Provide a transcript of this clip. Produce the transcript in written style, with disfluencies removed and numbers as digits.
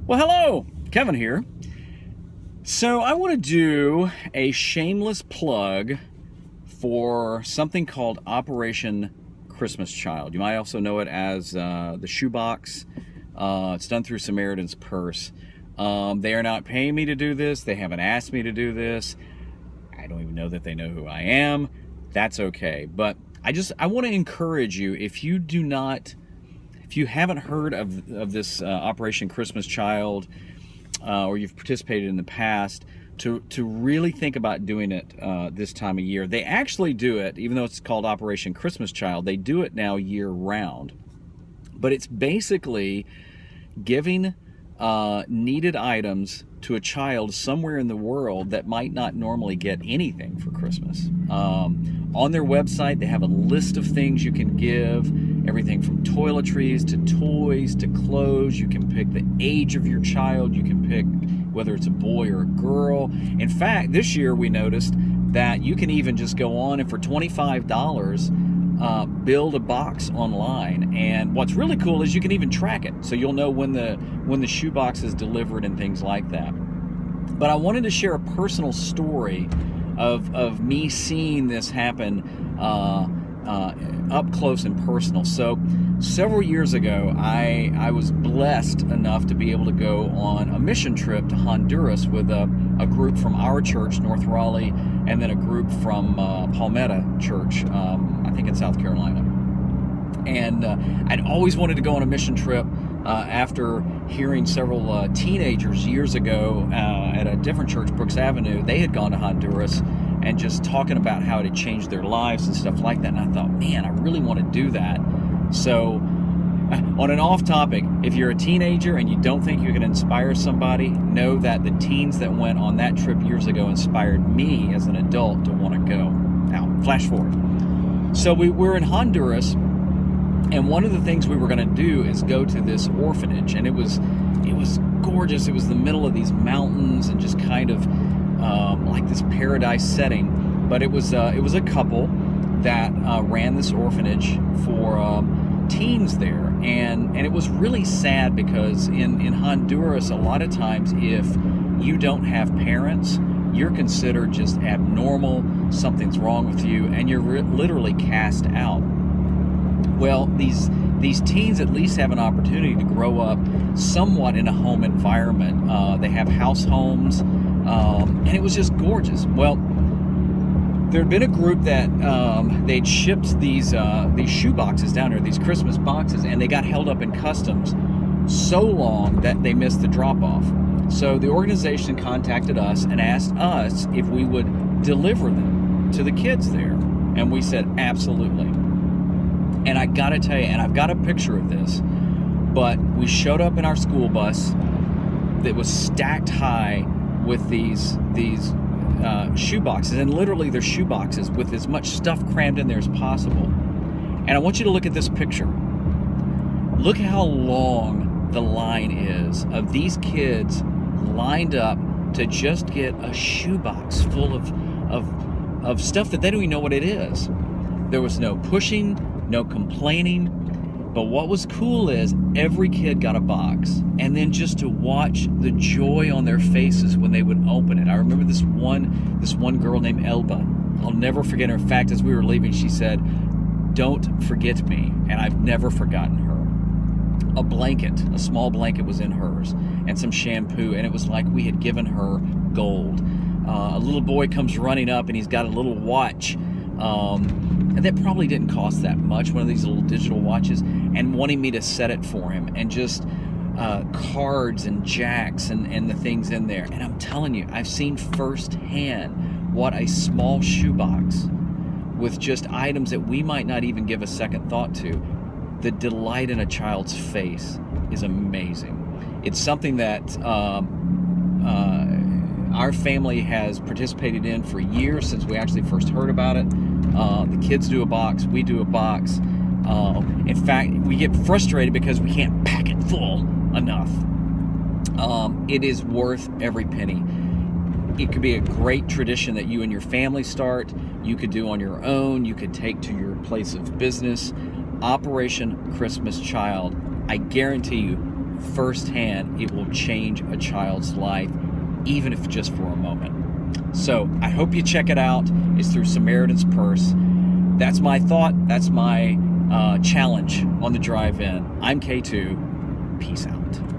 Well, hello, Kevin here. So I want to do a shameless plug for something called Operation Christmas Child. You might also know it as the shoebox. It's done through Samaritan's Purse. They are not paying me to do this. They haven't asked me to do this. I don't even know that they know who I am. That's okay. But I want to encourage you, if you haven't heard of this Operation Christmas Child, or you've participated in the past, to really think about doing it this time of year. They actually do it, even though it's called Operation Christmas Child, they do it now year round. But it's basically giving needed items to a child somewhere in the world that might not normally get anything for Christmas. On their website, they have a list of things you can give, everything from toiletries to toys to clothes. You can pick the age of your child. You can pick whether it's a boy or a girl. In fact, this year we noticed that you can even just go on and for $25, build a box online. And what's really cool is you can even track it, so you'll know when the shoebox is delivered and things like that. But I wanted to share a personal story of me seeing this happen up close and personal. So several years ago, I was blessed enough to be able to go on a mission trip to Honduras with a group from our church, North Raleigh, and then a group from Palmetto Church, I think in South Carolina. And I'd always wanted to go on a mission trip after hearing several teenagers years ago at a different church, Brooks Avenue. They had gone to Honduras and just talking about how it had changed their lives and stuff like that. And I thought, man, I really want to do that. So on an off topic, if you're a teenager and you don't think you can inspire somebody, know that the teens that went on that trip years ago inspired me as an adult to want to go. Now, flash forward. So we're in Honduras, and one of the things we were going to do is go to this orphanage, and it was gorgeous. It was the middle of these mountains and just kind of like this paradise setting. But it was a couple that ran this orphanage for teens there, and it was really sad because in Honduras, a lot of times if you don't have parents, you're considered just abnormal, something's wrong with you, and you're literally cast out. Well, these teens at least have an opportunity to grow up somewhat in a home environment. They have house homes, and it was just gorgeous. Well, there had been a group that they'd shipped these shoe boxes down here, these Christmas boxes, and they got held up in customs so long that they missed the drop-off. So the organization contacted us and asked us if we would deliver them to the kids there, and we said absolutely. And I gotta tell you, and I've got a picture of this, but we showed up in our school bus that was stacked high with these shoe boxes, and literally they're shoe boxes with as much stuff crammed in there as possible. And I want you to look at this picture. Look how long the line is of these kids lined up to just get a shoebox full of stuff that they don't even know what it is. There was no pushing, no complaining, but what was cool is every kid got a box, and then just to watch the joy on their faces when they would open it. I remember this one girl named Elba. I'll never forget her. In fact, as we were leaving, she said, "Don't forget me," and I've never forgotten her. A blanket, a small blanket was in hers, and some shampoo, and it was like we had given her gold. A little boy comes running up, and he's got a little watch, and that probably didn't cost that much, one of these little digital watches, and wanting me to set it for him, and just cards and jacks and the things in there. And I'm telling you, I've seen firsthand what a small shoebox with just items that we might not even give a second thought to, the delight in a child's face is amazing. It's something that our family has participated in for years, since we actually first heard about it. The kids do a box, we do a box. In fact, we get frustrated because we can't pack it full enough. It is worth every penny. It could be a great tradition that you and your family start. You could do on your own. You could take to your place of business. Operation Christmas Child, I guarantee you, firsthand, it will change a child's life, even if just for a moment. So I hope you check it out. It's through Samaritan's Purse. That's my thought. That's my challenge on the drive-in. I'm K2. Peace out.